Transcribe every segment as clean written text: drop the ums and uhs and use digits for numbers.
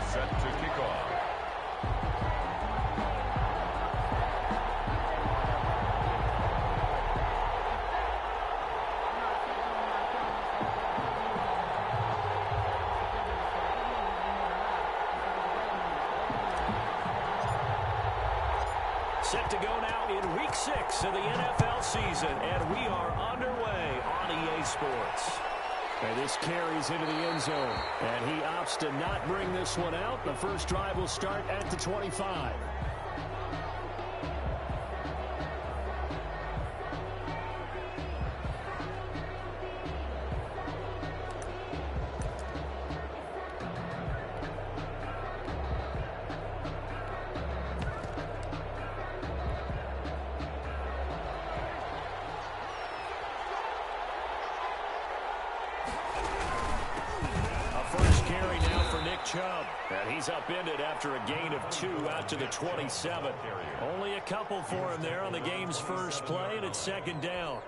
Set to kick off. Set to go now in Week 6 of the NFL season, and we are underway on EA Sports. And this carries into the end zone, and he opts to not bring this one out. The first drive will start at the 25. Chubb. And he's upended after a gain of 2 out to the 27. Only a couple for him there on the game's first play, and it's second down.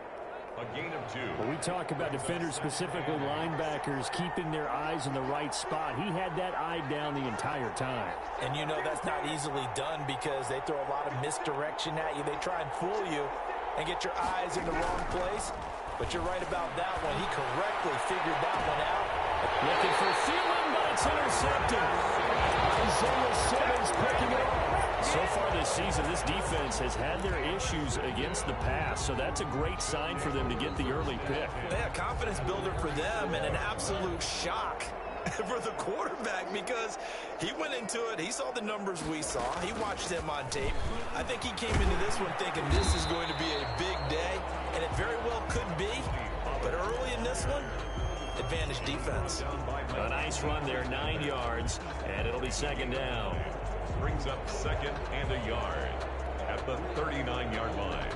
A gain of 2. When we talk about defenders, specifically linebackers, keeping their eyes in the right spot, he had that eye down the entire time. And you know that's not easily done because they throw a lot of misdirection at you. They try and fool you and get your eyes in the wrong place. But you're right about that one. He correctly figured that one out. Looking for Thielen, but it's intercepted. Isaiah Simmons picking it up. So far this season, this defense has had their issues against the pass, so that's a great sign for them to get the early pick. Yeah, confidence builder for them and an absolute shock for the quarterback because he went into it. He saw the numbers we saw. He watched them on tape. I think he came into this one thinking this is going to be a big day, and it very well could be. But early in this one, advantage defense. A nice run there, 9 yards, and it'll be second down. Brings up second and a yard at the 39-yard line.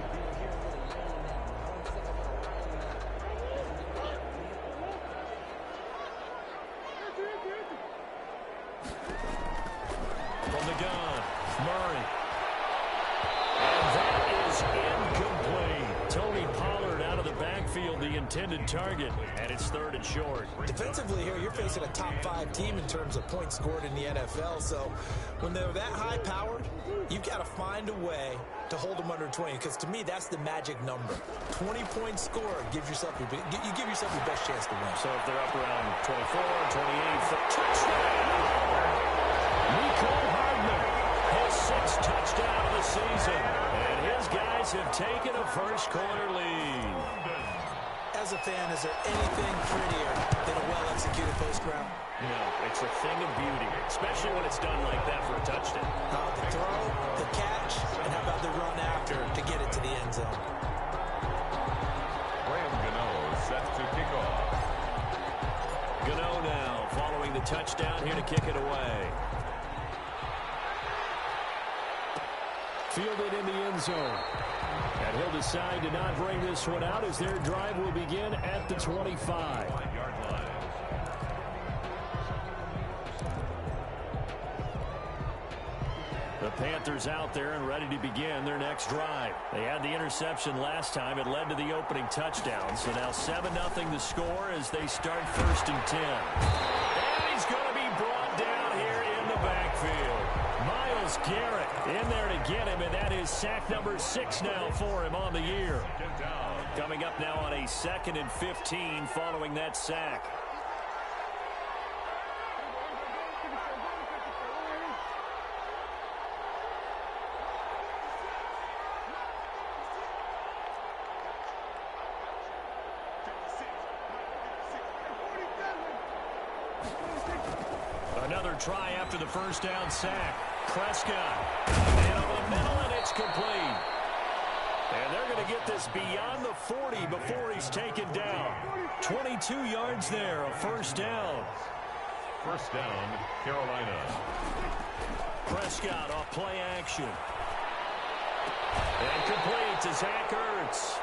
From the gun, Murray. And that is incomplete. Tony Pollard out of the backfield, the intended target, and it's third and short. Defensively here, you're facing a top-5 team in terms of points scored in the NFL, so when they're that high-powered, you've got to find a way to hold them under 20, because to me, that's the magic number. 20 points scored gives yourself you give yourself your best chance to win. So if they're up around 24, 28, touchdown! Nico Hardman, his 6th touchdown of the season, and his guys have taken a first-quarter lead. As a fan, is there anything prettier than a well-executed post route? No, it's a thing of beauty, especially when it's done like that for a touchdown. The throw, the catch, and how about the run after to get it to the end zone? Set to kick off. Gano now following the touchdown here to kick it away. Fielded in the end zone. And he'll decide to not bring this one out as their drive will begin at the 25. The Panthers out there and ready to begin their next drive. They had the interception last time. It led to the opening touchdown. So now 7-0 the score as they start first and 10. And he's going to be brought down here in the backfield. Myles Garrett in there to get him, and that is sack number 6 now for him on the year. Coming up now on a 2nd and 15 following that sack. Another try after the first down sack. Prescott. And over the middle, and it's complete. And they're going to get this beyond the 40 before he's taken down. 22 yards there, a first down. First down, Carolina. Prescott off play action. And complete to Zach Ertz.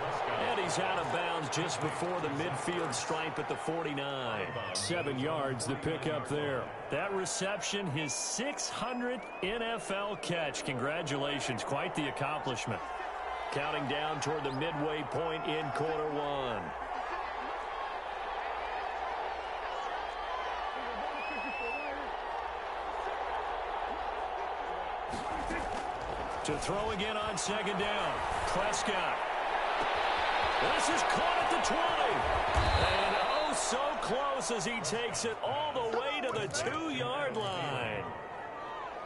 And he's out of bounds just before the midfield stripe at the 49. 7 yards the pickup there. That reception, his 600th NFL catch. Congratulations, quite the accomplishment. Counting down toward the midway point in quarter one. To throw again on second down. Prescott. This is caught at the 20. And oh, so close as he takes it all the way to the 2-yard line.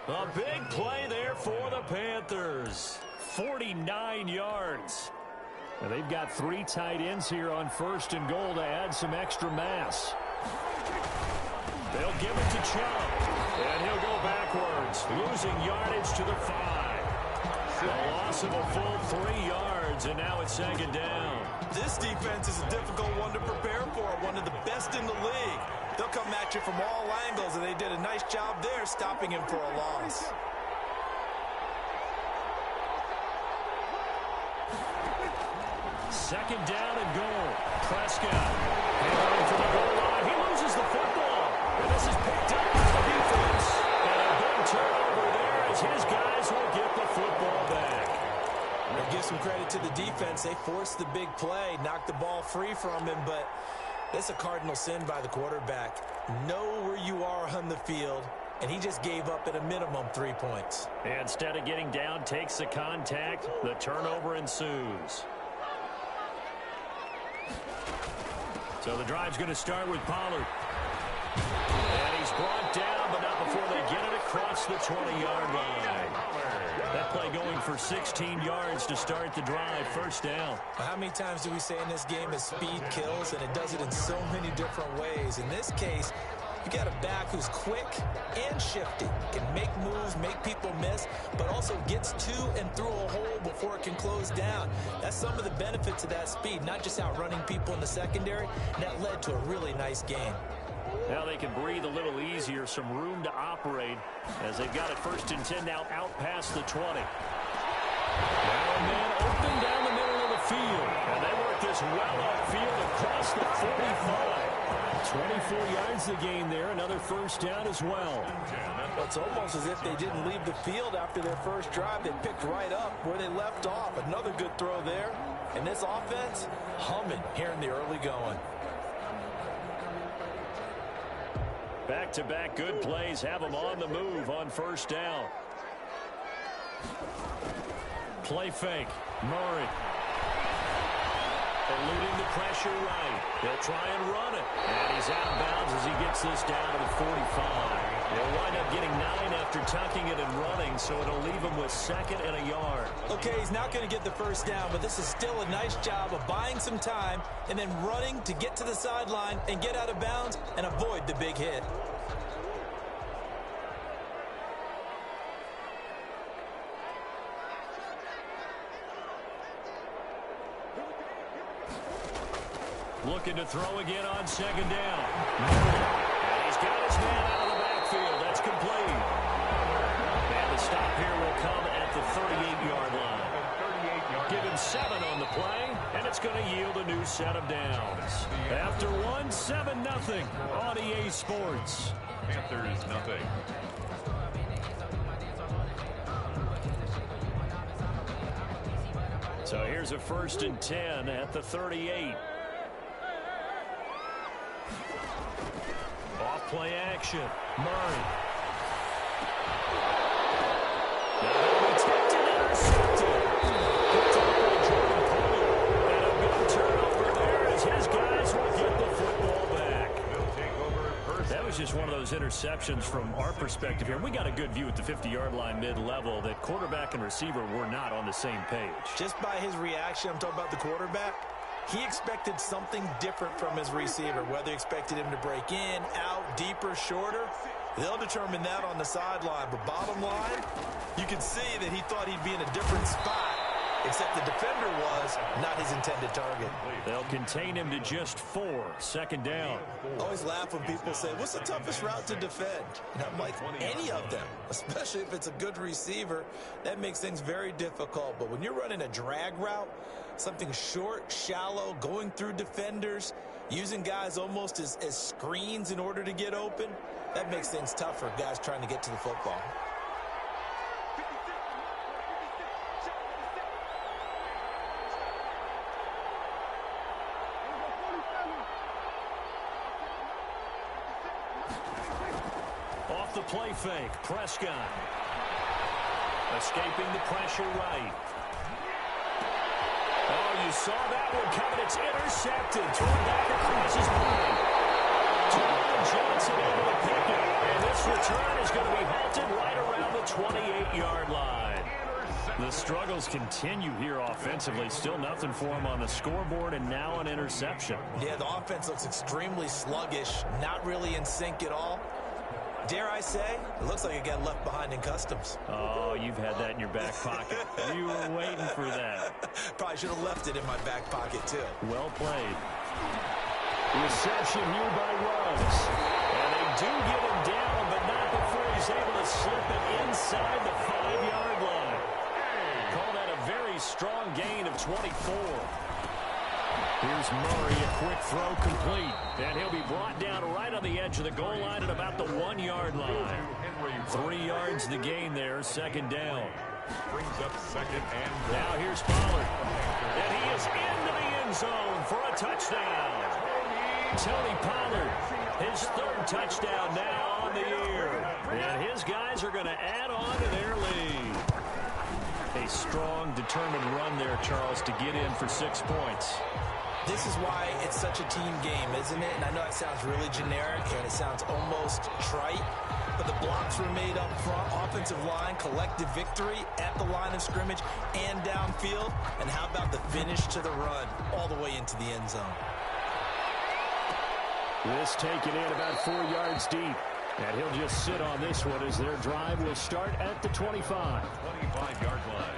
A big play there for the Panthers. 49 yards. And they've got 3 tight ends here on 1st and goal to add some extra mass. They'll give it to Chubb. And he'll go backwards, losing yardage to the 5. A loss of a full 3 yards, and now it's 2nd down. This defense is a difficult one to prepare for, one of the best in the league. They'll come at you from all angles, and they did a nice job there stopping him for a loss. Second down and goal. Prescott heading for the goal line. He loses the football, and this is picked up by the defense. And a big turnover there as his guys will get the football back. I'll give some credit to the defense. They forced the big play, knocked the ball free from him, but it's a cardinal sin by the quarterback. Know where you are on the field, and he just gave up at a minimum 3 points. Instead of getting down, takes the contact. The turnover ensues. So the drive's going to start with Pollard. And he's brought down, but not before they get it across the 20-yard line. That play going for 16 yards to start the drive. 1st down. How many times do we say in this game that speed kills, and it does it in so many different ways? In this case, you got a back who's quick and shifty, can make moves, make people miss, but also gets to and through a hole before it can close down. That's some of the benefits of that speed, not just outrunning people in the secondary. And that led to a really nice game. Now they can breathe a little easier, some room to operate as they've got it 1st and 10 now out past the 20. Now a man open down the middle of the field, and they work this well upfield across the 45. 24 yards the gain there, another 1st down as well. It's almost as if they didn't leave the field after their first drive. They picked right up where they left off. Another good throw there. And this offense, humming here in the early going. Back-to-back good plays have them on the move on 1st down. Play fake. Murray. Eluding the pressure right. They'll try and run it. And he's out of bounds as he gets this down to the 45. They'll wind up getting 9 after tucking it and running, so it'll leave him with 2nd and a yard. Okay, he's not going to get the 1st down, but this is still a nice job of buying some time and then running to get to the sideline and get out of bounds and avoid the big hit. Looking to throw again on 2nd down. And he's got his man out of the backfield. That's complete. And the stop here will come at the 38-yard line. Give him 7 on the play, and it's going to yield a new set of downs. After 1, 7-0 on EA Sports. Panthers nothing. So here's a 1st and 10 at the 38. Off play action. Murray. Intercepted. Picked up by Jordan Pollard. And a big turnover there as his guys will get the football back. That was just one of those interceptions from our perspective here. We got a good view at the 50-yard line mid-level that quarterback and receiver were not on the same page. Just by his reaction, I'm talking about the quarterback, he expected something different from his receiver, whether he expected him to break in, out, deeper, shorter. They'll determine that on the sideline. But bottom line, you can see that he thought he'd be in a different spot, except the defender was not his intended target. They'll contain him to just 4. 2nd down. I always laugh when people say, what's the toughest route to defend? And I'm like, any of them, especially if it's a good receiver. That makes things very difficult. But when you're running a drag route, something short, shallow, going through defenders, using guys almost as screens in order to get open, that makes things tough for guys trying to get to the football. Off the play fake, Prescott. Escaping the pressure right. Oh, you saw that one coming. It's intercepted. Thrown back across his body. Johnson able to pick it. And this return is going to be halted right around the 28-yard line. The struggles continue here offensively. Still nothing for him on the scoreboard, and now an interception. Yeah, the offense looks extremely sluggish, not really in sync at all. Dare I say, it looks like it got left behind in customs. Oh, you've had that in your back pocket. You were waiting for that. Probably should have left it in my back pocket, too. Well played. Reception here by Ruggs. And they do get him down, but not before he's able to slip it inside the 5-yard line. Call that a very strong gain of 24. Here's Murray, a quick throw complete. And he'll be brought down right on the edge of the goal line at about the 1-yard line. 3 yards the gain there, second down. Brings up second and now here's Pollard. And he is into the end zone for a touchdown. Tony Pollard, his 3rd touchdown now on the year. And his guys are going to add on to their lead. A strong, determined run there, Charles, to get in for 6 points. This is why it's such a team game, isn't it? And I know it sounds really generic and it sounds almost trite, but the blocks were made up front, offensive line, collective victory at the line of scrimmage and downfield. And how about the finish to the run all the way into the end zone? This taken in about 4 yards deep. And he'll just sit on this one as their drive will start at the 25. 25-yard line.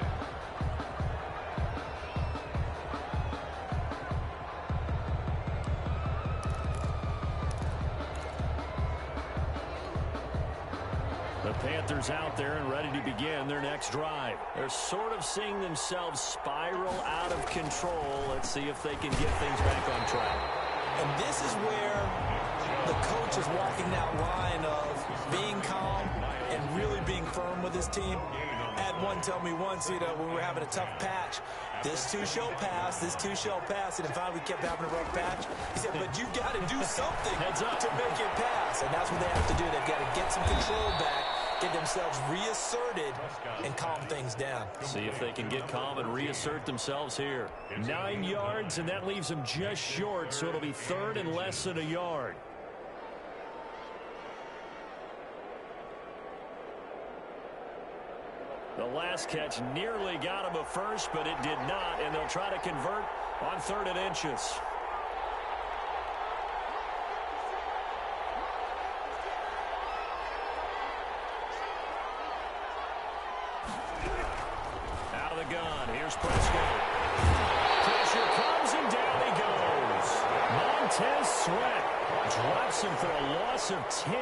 The Panthers out there and ready to begin their next drive. They're sort of seeing themselves spiral out of control. Let's see if they can get things back on track. And this is where the coach is walking that line of being calm and really being firm with his team. I had one tell me once, when we were having a tough patch, this too shall pass, this too shall pass. And finally we kept having a rough patch. He said, but you got to do something to make it pass. And that's what they have to do. They've got to get some control back, get themselves reasserted, and calm things down. See if they can get calm and reassert themselves here. 9 yards, and that leaves them just short, so it'll be 3rd and less than a yard. The last catch nearly got him a first, but it did not, and they'll try to convert on 3rd and inches. Out of the gun, here's Prescott. Pressure comes, and down he goes. Montez Sweat drops him for a loss of 10,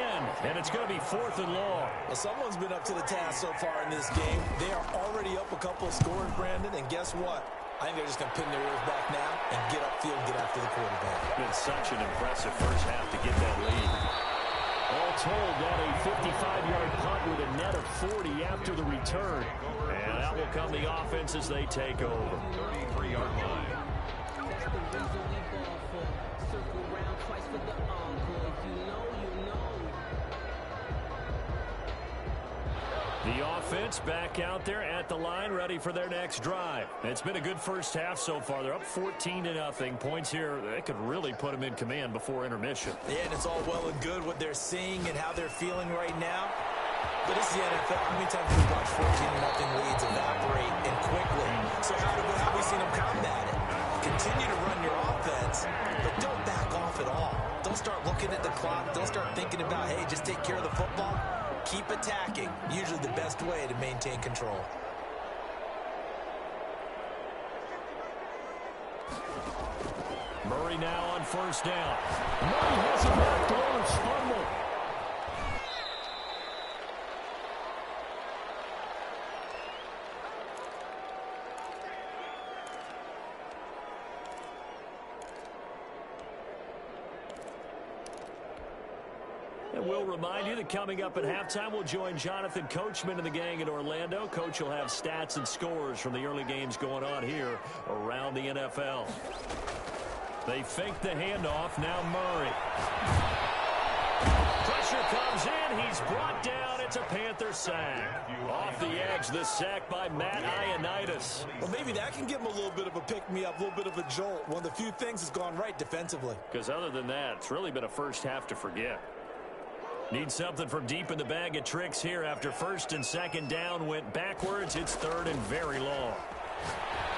and it's going to be 4th and long. Well, someone's been up to the task so far in this game. They are already up a couple of scores, Brandon, and guess what? I think they're just going to pin their ears back now and get upfield, get after the quarterback. Been such an impressive first half to get that lead. All told, that a 55-yard punt with a net of 40 after the return. And out will come the offense as they take over. 33-yard line. The offense back out there at the line, ready for their next drive. It's been a good first half so far. They're up 14-0. Points here, they could really put them in command before intermission. Yeah, and it's all well and good what they're seeing and how they're feeling right now. But it's the NFL. How many times have we watched 14-0 leads evaporate and quickly? So how have we seen them combat it? Continue to run your offense, but don't back off at all. Don't start looking at the clock. Don't start thinking about, hey, just take care of the football. Keep attacking. Usually the best way to maintain control. Murray now on 1st down. Murray has a knocked loose fumble. And we'll remind you that coming up at halftime, we'll join Jonathan Coachman and the gang in Orlando. Coach will have stats and scores from the early games going on here around the NFL. They fake the handoff. Now Murray. Pressure comes in. He's brought down it's a Panther sack. Off the edge, the sack by Matt Ioannidis. Well, maybe that can give him a little bit of a pick-me-up, a little bit of a jolt. One of the few things that's gone right defensively. Because other than that, it's really been a first half to forget. Need something from deep in the bag of tricks here after first and second down went backwards. It's third and very long.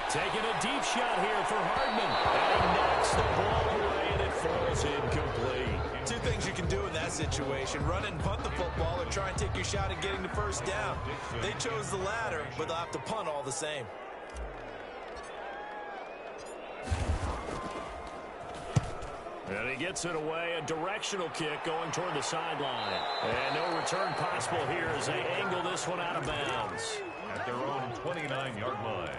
Taking a deep shot here for Hardman. And he knocks the ball away, and it falls incomplete. Two things you can do in that situation: run and punt the football, or try and take your shot at getting the first down. They chose the latter, but they'll have to punt all the same. And he gets it away, a directional kick going toward the sideline. And no return possible here as they angle this one out of bounds. At their own 29-yard line.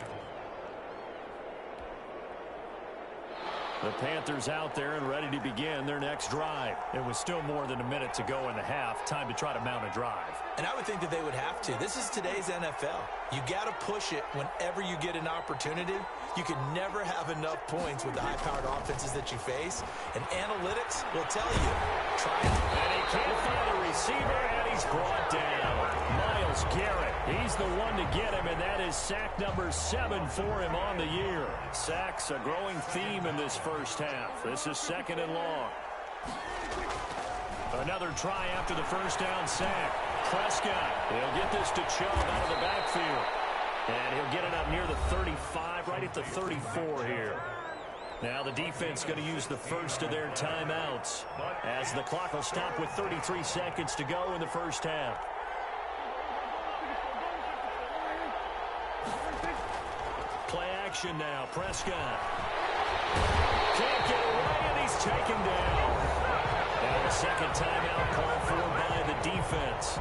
The Panthers out there and ready to begin their next drive. It was still more than a minute to go in the half. Time to try to mount a drive. And I would think that they would have to. This is today's NFL. You got to push it whenever you get an opportunity. You can never have enough points with the high-powered offenses that you face. And analytics will tell you. Try it. And he can't find a receiver, and he's brought down. Myles Garrett, he's the one to get him, and that is sack number 7 for him on the year. Sacks a growing theme in this first half. This is second and long. Another try after the first down sack. Prescott, he'll get this to Chubb out of the backfield. And he'll get it up near the 35, right at the 34 here. Now the defense going to use the first of their timeouts as the clock will stop with 33 seconds to go in the first half. Play action now. Prescott. Can't get away, and he's taken down. Now the second timeout called for by the defense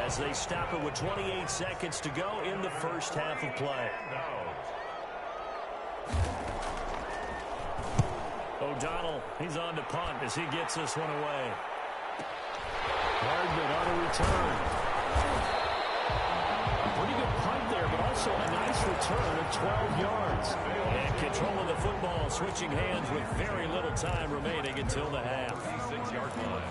as they stop it with 28 seconds to go in the first half of play. O'Donnell, he's on to punt as he gets this one away. Hardman on a return. A pretty good punt there, but also a nice return of 12 yards. And control of the football, switching hands with very little time remaining until the half. 6-yard line.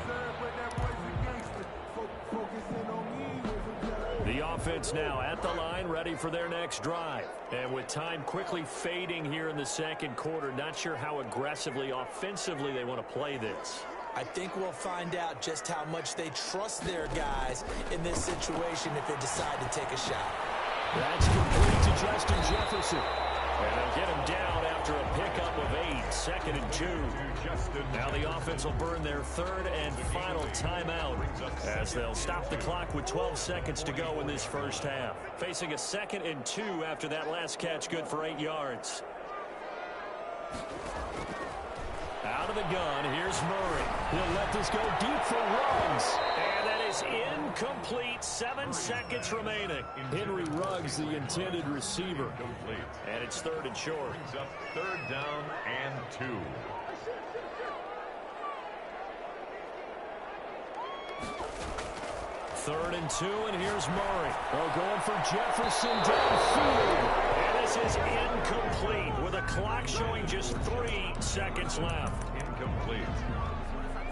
The offense now at the line, ready for their next drive. And with time quickly fading here in the second quarter, not sure how aggressively, offensively they want to play this. I think we'll find out just how much they trust their guys in this situation if they decide to take a shot. That's complete to Justin Jefferson. And they'll get him down after a pickup of 8, 2nd and 2. Now the offense will burn their third and final timeout as they'll stop the clock with 12 seconds to go in this first half. Facing a 2nd and 2 after that last catch, good for 8 yards. Out of the gun, here's Murray. He'll let this go deep for Ruggs. And that is incomplete. 7 seconds remaining. Henry Ruggs, the intended receiver. And it's third and short. Third down and 2. Third and 2, and here's Murray. Oh, going for Jefferson downfield. And this is incomplete with a clock showing just 3 seconds left. Incomplete.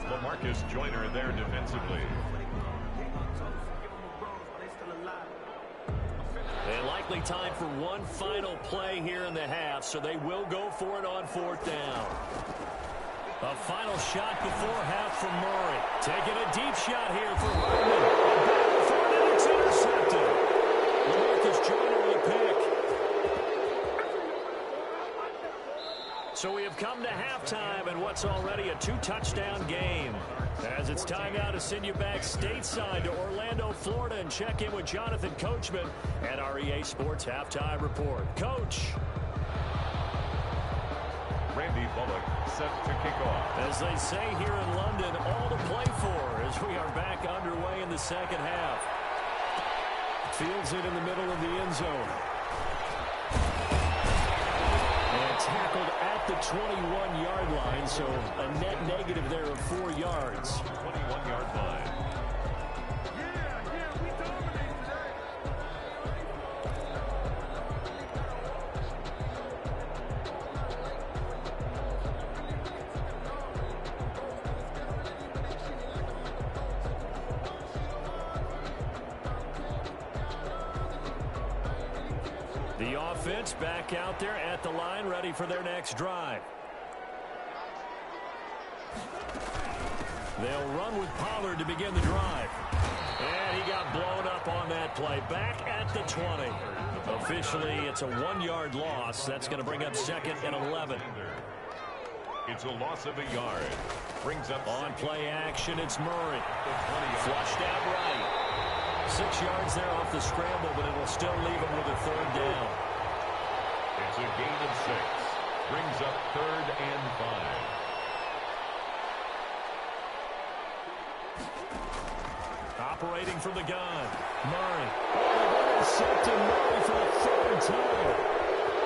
LaMarcus Joyner there defensively. And likely time for one final play here in the half, so they will go for it on 4th down. A final shot before half from Murray. Taking a deep shot here for Hardman. And it's intercepted. LaMarcus Joyner with a pick. So we have come to halftime in what's already a 2-touchdown game. As it's time now to send you back stateside to Orlando, Florida, and check in with Jonathan Coachman at our EA Sports Halftime Report. Coach. Randy Bullock set to kick off. As they say here in London, all to play for as we are back underway in the second half. Fields it in the middle of the end zone. And tackled at the 21-yard line, so a net negative there of 4 yards. 21-yard line. offense back out there at the line, ready for their next drive. They'll run with Pollard to begin the drive. And he got blown up on that play. Back at the 20. Officially, it's a 1-yard loss. That's going to bring up 2nd and 11. It's a loss of a yard. Brings up on play action. It's Murray. Flushed out right. 6 yards there off the scramble, but it'll still leave him with a 3rd down. It's a gain of 6. Brings up 3rd and 5. Operating from the gun. Murray. Intercepted Murray for the 3rd time.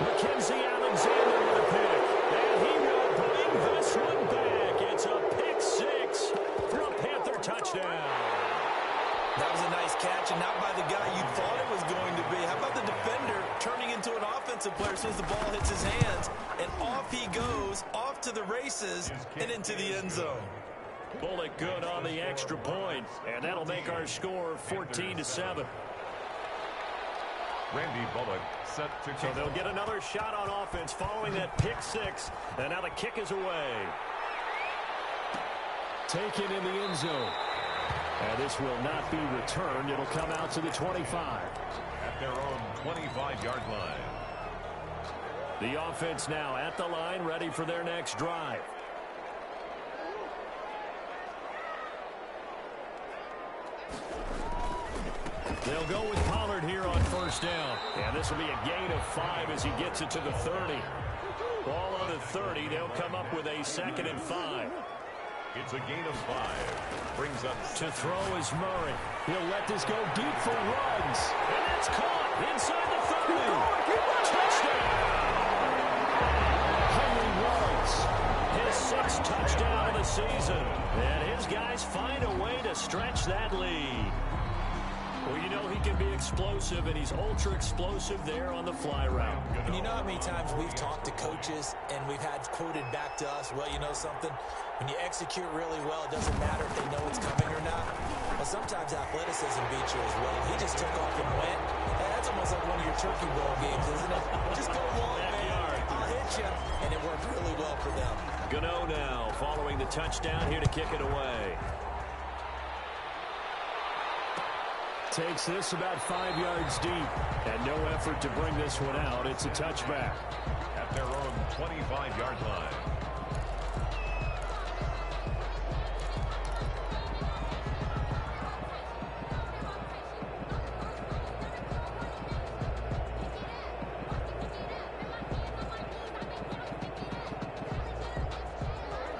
Mackenzie Alexander with a pick. And he will bring this one back. It's a pick 6 for a Panther touchdown. That was a nice catch, and not by the guy you thought it was going to be. How about the defender turning into an offensive player as soon as the ball hits his hands, and off he goes, off to the races, and into the end zone. Bullock good on the extra point, and that'll make our score 14-7. Randy Bullock set to kick. So they'll get another shot on offense following that pick 6, and now the kick is away. Taken in the end zone. And this will not be returned. It'll come out to the 25. At their own 25-yard line. The offense now at the line, ready for their next drive. They'll go with Pollard here on 1st down. And this will be a gain of 5 as he gets it to the 30. Ball on the 30. They'll come up with a 2nd and 5. It's a gain of 5. Brings up to throw is Murray. He'll let this go deep for Ruggs. And that's caught inside the 30. Touchdown! Henry Ruggs. His 6th touchdown of the season. And his guys find a way to stretch that lead. Well, you know he can be explosive, and he's ultra-explosive there on the fly route. And you know how many times we've talked to coaches, and we've had quoted back to us, well, you know something? When you execute really well, it doesn't matter if they know it's coming or not. But sometimes athleticism beats you as well. He just took off and went. And that's almost like one of your turkey bowl games, isn't it? Just go long, man. I'll hit you. And it worked really well for them. Gano now following the touchdown here to kick it away. Takes this about 5 yards deep. And no effort to bring this one out. It's a touchback. At their own 25-yard line.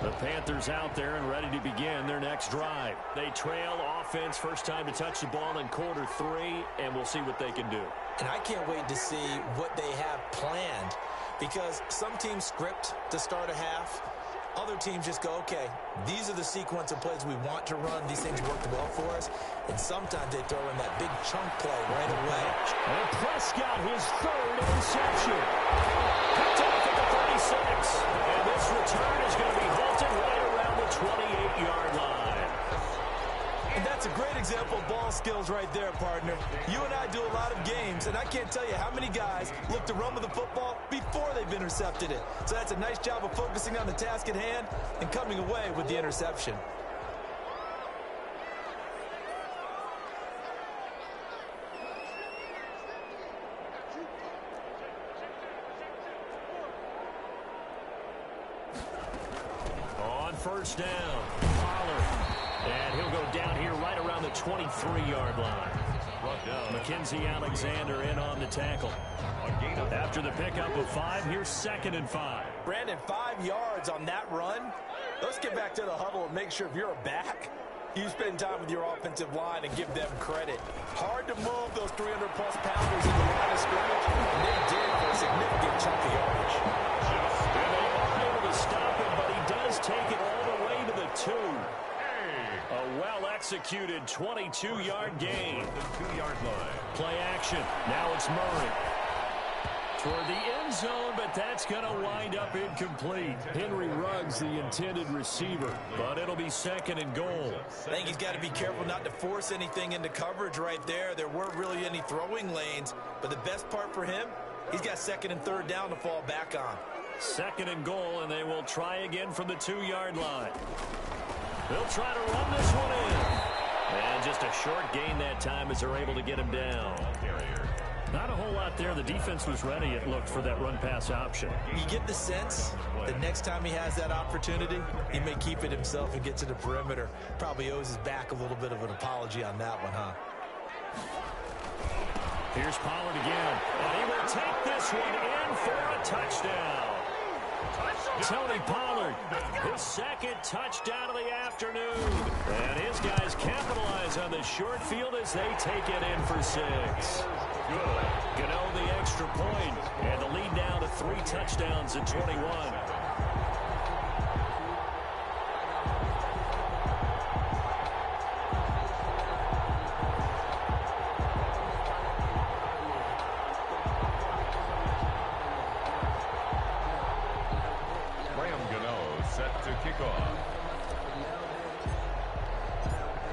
The Panthers out there and ready to begin their next drive. They trail offense, first time to touch the ball in quarter 3, and we'll see what they can do. And I can't wait to see what they have planned, because some teams script to start a half. Other teams just go, okay, these are the sequence of plays we want to run. These things worked well for us. And sometimes they throw in that big chunk play right away. And Prescott, his 3rd interception. Picked off at the 36. And this return is going to be halted right around the 28-yard line. And that's a great example of ball skills right there, partner. You and I do a lot of games, and I can't tell you how many guys look to run with the football before they've intercepted it. So that's a nice job of focusing on the task at hand and coming away with the interception. On 1st down, Pollard. And he'll go down here right around the 23-yard line. Mackenzie Alexander in on the tackle. After the pickup of 5, here's 2nd and 5. Brandon, 5 yards on that run. Let's get back to the huddle and make sure if you're a back, you spend time with your offensive line and give them credit. Hard to move those 300-plus pounders in the line of scrimmage, and they did for a significant chunk of yardage. And they are able to stop him, but he does take it all the way to the 2. A well-executed 22-yard gain. The 2-yard line. Play action. Now it's Murray. Toward the end zone, but that's going to wind up incomplete. Henry Ruggs, the intended receiver, but it'll be 2nd and goal. I think he's got to be careful not to force anything into coverage right there. There weren't really any throwing lanes, but the best part for him, He's got second and third down to fall back on. Second and goal, and they will try again from the 2-yard line. They'll try to run this one in. And just a short gain that time as they're able to get him down. Not a whole lot there. The defense was ready, it looked, for that run-pass option. You get the sense that next time he has that opportunity, he may keep it himself and get to the perimeter. Probably owes his back a little bit of an apology on that one, huh? Here's Pollard again, and he will take this one in for a touchdown. Tony Pollard, his second touchdown of the afternoon. And his guys capitalize on the short field as they take it in for 6. Gano the extra point, and the lead now to 3 touchdowns at 21.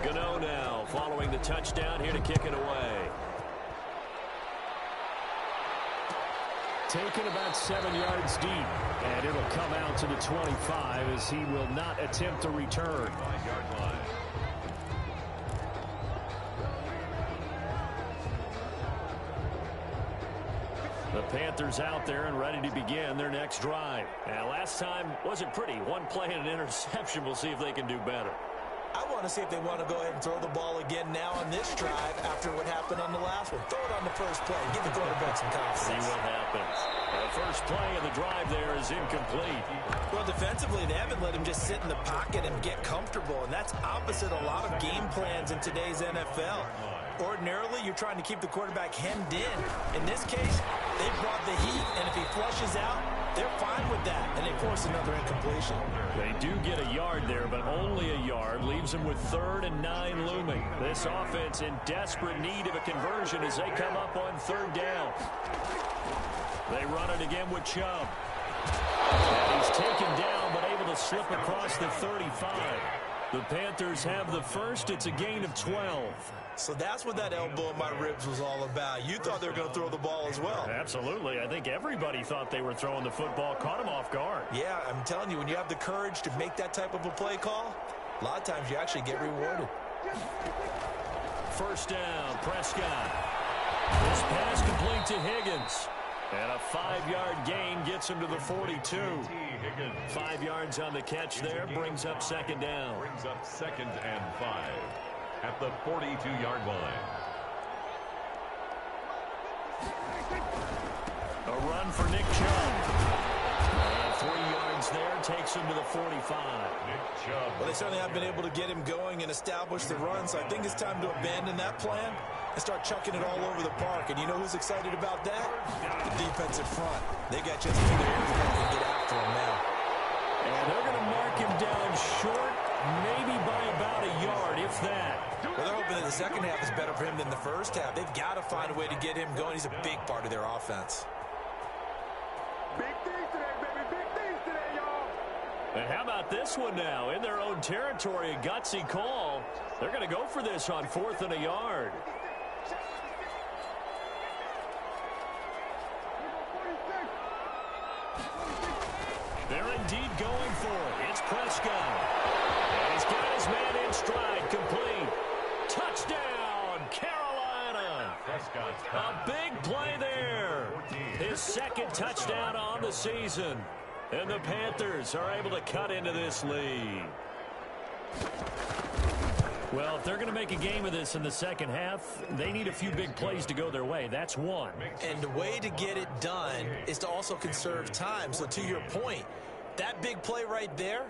Gano now following the touchdown here to kick it away. Taken about 7 yards deep, and it'll come out to the 25 as he will not attempt to return. The Panthers out there and ready to begin their next drive. Now, last time wasn't pretty. One play and an interception. We'll see if they can do better. I want to see if they want to go ahead and throw the ball again now on this drive after what happened on the last one. Throw it on the first play. Give the quarterback some confidence. See what happens. The first play of the drive there is incomplete. Well, defensively, they haven't let him just sit in the pocket and get comfortable, and that's opposite a lot of game plans in today's NFL. Ordinarily, you're trying to keep the quarterback hemmed in. In this case, they brought the heat, and if he flushes out, they're fine with that, and they force another incompletion. They do get a yard there, but only a yard. Leaves them with 3rd and 9 looming. This offense in desperate need of a conversion as they come up on 3rd down. They run it again with Chubb. And he's taken down, but able to slip across the 35. The Panthers have the first. It's a gain of 12. So that's what that elbow in my ribs was all about. You thought they were going to throw the ball as well. Absolutely. I think everybody thought they were throwing the football. Caught him off guard. Yeah, I'm telling you, when you have the courage to make that type of a play call, a lot of times you actually get rewarded. First down, Prescott. This pass complete to Higgins. And a 5-yard gain gets him to the 42. 5 yards on the catch there, brings up 2nd down. Brings up 2nd and 5 at the 42-yard line. A run for Nick Chubb. 3 yards there, takes him to the 45. Nick Chubb. Well, they certainly have been able to get him going and establish the run, so I think it's time to abandon that plan and start chucking it all over the park. And you know who's excited about that? The defensive front. They got just either and get after him now. And they're going to mark him down short, maybe by about a yard, if that. Well, they're hoping that the second half is better for him than the first half. They've got to find a way to get him going. He's a big part of their offense. Big things today, baby. Big things today, y'all. And how about this one now? In their own territory, a gutsy call. They're going to go for this on 4th and a yard. They're indeed going for it. It's Prescott. And he's got his man in stride, complete. Touchdown, Carolina. A big play there. His 2nd touchdown on the season. And the Panthers are able to cut into this lead. Well, if they're going to make a game of this in the second half, they need a few big plays to go their way. That's one. And the way to get it done is to also conserve time. So to your point, that big play right there,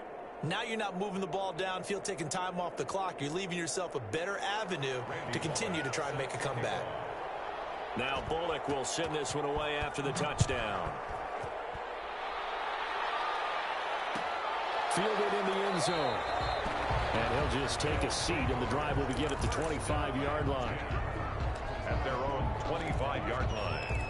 now you're not moving the ball downfield, taking time off the clock. You're leaving yourself a better avenue to continue to try and make a comeback. Now Bullock will send this one away after the touchdown. Fielded in the end zone. And he'll just take a seat, and the drive will begin at the 25-yard line. At their own 25-yard line.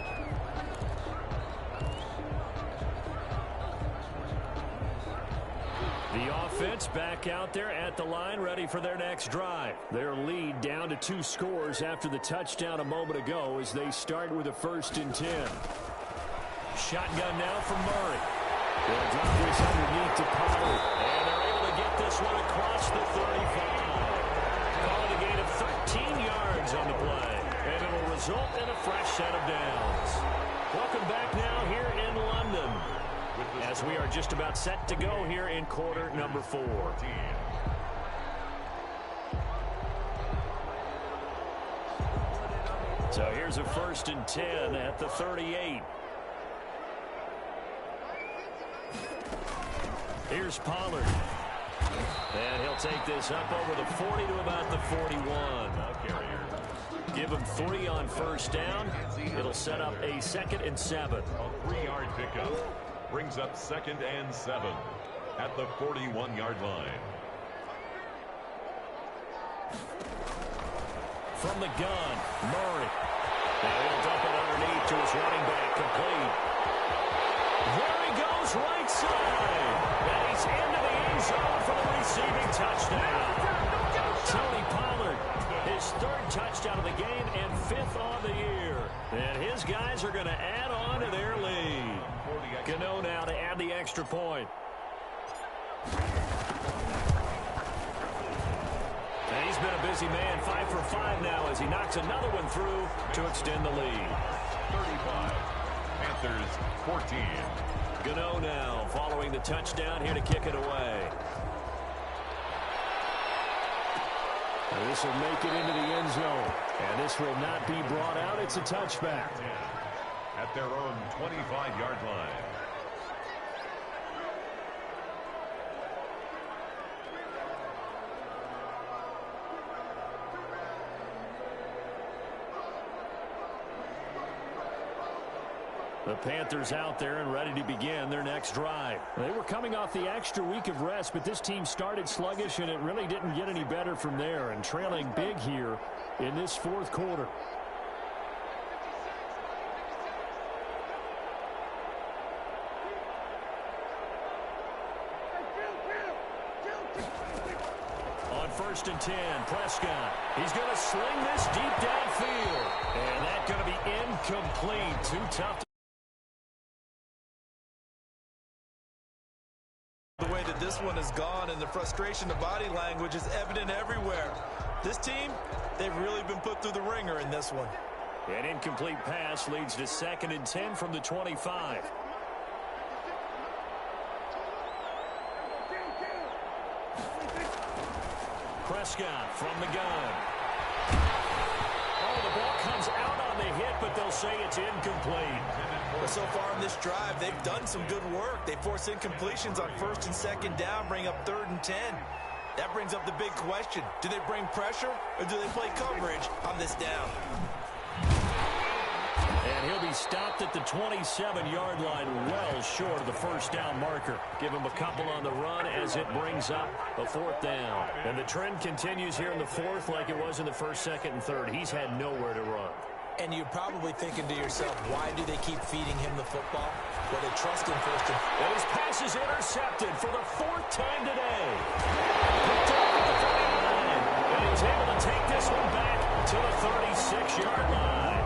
The offense back out there at the line, ready for their next drive. Their lead down to 2 scores after the touchdown a moment ago as they start with a 1st and 10. Shotgun now from Murray. They'll drop this underneath to Pollard. And they're able to get this one across the 35. Calling a gain of 13 yards on the play. And it will result in a fresh set of downs. Welcome back now here in London, as we are just about set to go here in quarter number 4. So here's a 1st and 10 at the 38. Here's Pollard. And he'll take this up over the 40 to about the 41. Give him 3 on 1st down. It'll set up a 2nd and 7. A 3-yard pickup brings up 2nd and 7 at the 41-yard line. From the gun, Murray. Now he'll dump it underneath to his running back, complete. There he goes, right side. And he's into the end zone for the receiving touchdown. Tony Pollard, his 3rd touchdown of the game and 5th on the year. And his guys are going to add on to their lead. Gano now to add the extra point. And he's been a busy man, 5 for 5 now as he knocks another one through to extend the lead. 35, Panthers 14. Gano now following the touchdown here to kick it away. And this will make it into the end zone. And this will not be brought out. It's a touchback. At their own 25-yard line. The Panthers out there and ready to begin their next drive. They were coming off the extra week of rest, but this team started sluggish, and it really didn't get any better from there, and trailing big here in this 4th quarter. On 1st and 10, Prescott. He's going to sling this deep downfield, and that's going to be incomplete. Too tough. The way that this one has gone and the frustration, the body language is evident everywhere. This team, they've really been put through the ringer in this one. An incomplete pass leads to 2nd and 10 from the 25. Prescott from the gun. Oh, the ball comes out on the hit, but they'll say it's incomplete. But so far in this drive, they've done some good work. They force incompletions on 1st and 2nd down, bring up 3rd and 10. That brings up the big question. Do they bring pressure, or do they play coverage on this down? And he'll be stopped at the 27-yard line, well short of the 1st down marker. Give him a couple on the run as it brings up a 4th down. And the trend continues here in the 4th like it was in the 1st, 2nd, and 3rd. He's had nowhere to run. And you're probably thinking to yourself, why do they keep feeding him the football? Well, they trust him first. And his pass is intercepted for the 4th time today. Picked up at the 49. And he's able to take this one back to the 36-yard line.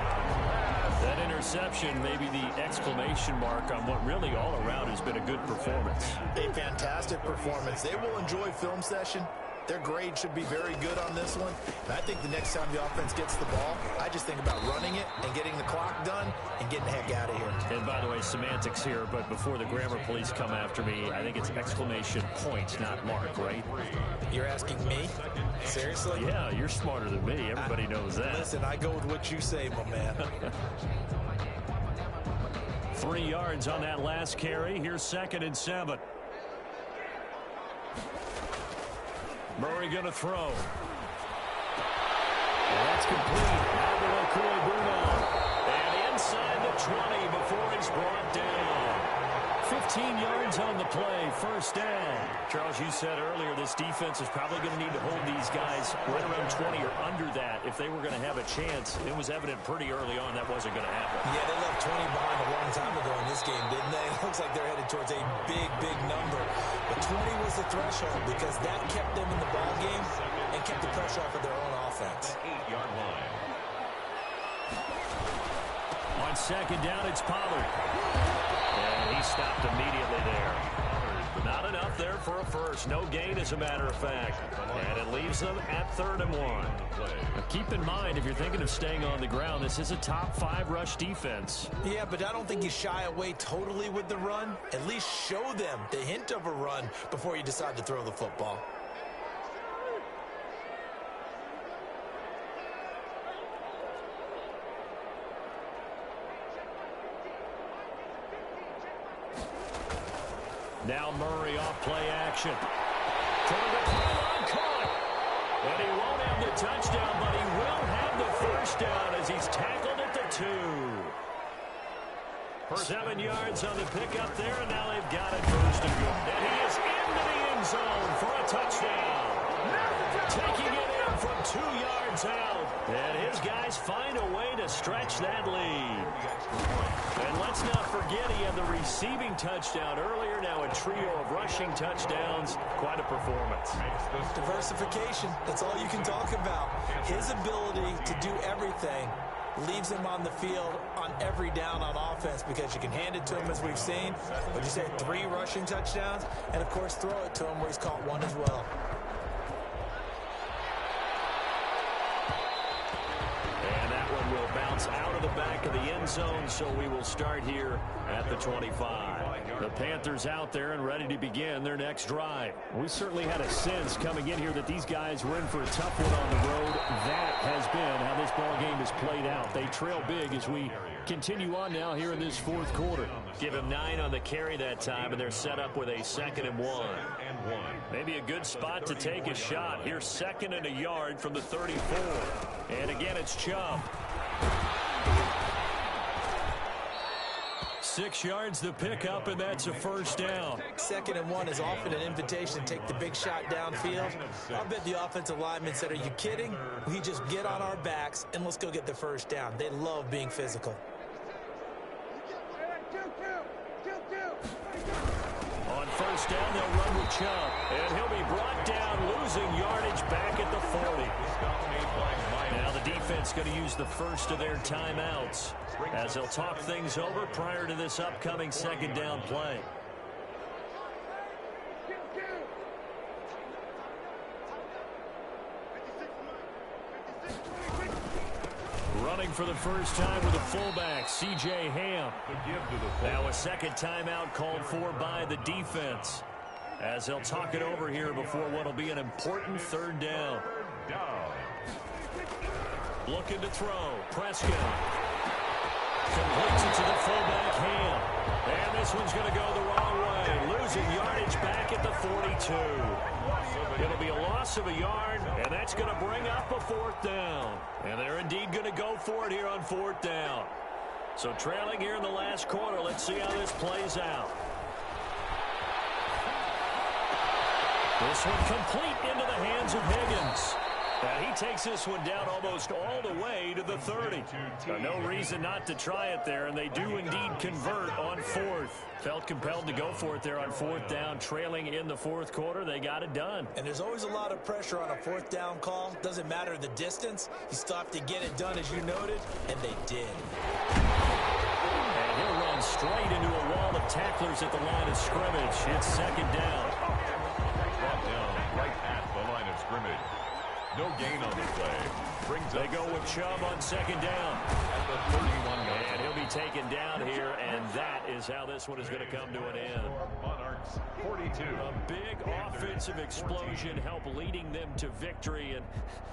That interception may be the exclamation mark on what really all around has been a good performance. A fantastic performance. They will enjoy film session. Their grade should be very good on this one. And I think the next time the offense gets the ball, I just think about running it and getting the clock done and getting the heck out of here. And by the way, semantics here, but before the grammar police come after me, I think it's exclamation point, not mark, right? You're asking me? Seriously? Yeah, you're smarter than me. Everybody knows that. Listen, I go with what you say, my man. 3 yards on that last carry. Here's 2nd and 7. Murray going to throw. And that's complete. And inside the 20 before he's brought down. 15 yards on the play, 1st down. Charles, you said earlier this defense is probably going to need to hold these guys right around 20 or under that if they were going to have a chance. It was evident pretty early on that wasn't going to happen. Yeah, they left 20 behind a long time ago in this game, didn't they? It looks like they're headed towards a big, big number. But 20 was the threshold because that kept them in the ball game and kept the pressure off of their own offense. 8-yard line. On on second down, it's Pollard. And he stopped immediately there. Not enough there for a first. No gain, as a matter of fact. And it leaves them at 3rd and 1. Now keep in mind, if you're thinking of staying on the ground, this is a top 5 rush defense. Yeah, but I don't think you shy away totally with the run. At least show them the hint of a run before you decide to throw the football. Now Murray off play action. Trying to pile caught. And he won't have the touchdown, but he will have the first down as he's tackled at the 2. 7 yards on the pickup there, and now they've got it first and good. And he is into the end zone for a touchdown. Taking it in from 2 yards out. And his guys find a way to stretch that lead. And let's not forget he had the receiving touchdown earlier. Now a trio of rushing touchdowns. Quite a performance. Diversification. That's all you can talk about. His ability to do everything leaves him on the field on every down on offense because you can hand it to him, as we've seen. Would you say 3 rushing touchdowns? And, of course, throw it to him where he's caught 1 as well. Will bounce out of the back of the end zone, so we will start here at the 25. The Panthers out there and ready to begin their next drive. We certainly had a sense coming in here that these guys were in for a tough one on the road. That has been how this ball game has played out. They trail big as we continue on now here in this 4th quarter. Give him 9 on the carry that time, and they're set up with a 2nd and 1. Maybe a good spot to take a shot. Here's 2nd and a yard from the 34. And again, it's Chubb. 6 yards the pickup, and that's a first down. 2nd and 1 is often an invitation to take the big shot downfield. I'll bet the offensive lineman said, "Are you kidding? We just get on our backs and let's go get the first down." They love being physical. On first down, they'll run with Chubb, and he'll be brought down, losing yardage back at the 40. Now the defense going to use the first of their timeouts as they'll talk things over prior to this upcoming 2nd down play. Running for the first time with a fullback, C.J. Ham. Now a 2nd timeout called for by the defense as they'll talk it over here before what will be an important 3rd down. Looking to throw. Prescott completes it to the fullback, Ham. And this one's going to go the wrong way. Losing yardage back at the 42. It'll be a loss of a yard, and that's going to bring up a 4th down. And they're indeed going to go for it here on 4th down. So trailing here in the last quarter. Let's see how this plays out. This one complete into the hands of Higgins. And he takes this one down almost all the way to the 30. No reason not to try it there, and they do indeed convert on 4th. Felt compelled to go for it there on 4th down, trailing in the 4th quarter. They got it done. And there's always a lot of pressure on a 4th down call. Doesn't matter the distance. You still have to get it done, as you noted, and they did. And he'll run straight into a wall of tacklers at the line of scrimmage. It's 2nd down. Brought down right at the line of scrimmage. No gain on the play. They go with Chubb on 2nd down. At the 31. And he'll be taken down here, and that is how this one is going to come to an end. Monarchs 42. A big offensive explosion helped leading them to victory, and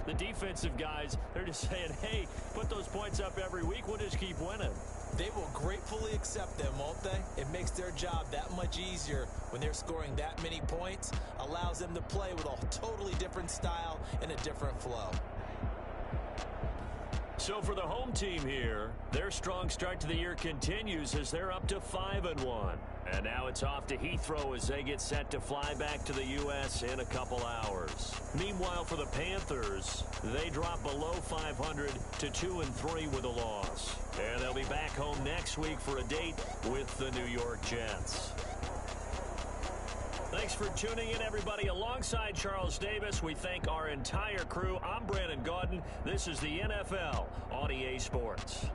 the defensive guys, they're just saying, hey, put those points up every week, we'll just keep winning. They will gratefully accept them, won't they? It makes their job that much easier when they're scoring that many points. Allows them to play with a totally different style and a different flow. So for the home team here, their strong start to the year continues as they're up to 5-1. And now it's off to Heathrow as they get set to fly back to the U.S. in a couple hours. Meanwhile, for the Panthers, they drop below 500 to 2-3 with a loss. And they'll be back home next week for a date with the New York Jets. Thanks for tuning in, everybody. Alongside Charles Davis, we thank our entire crew. I'm Brandon Gaudin. This is the NFL on EA Sports.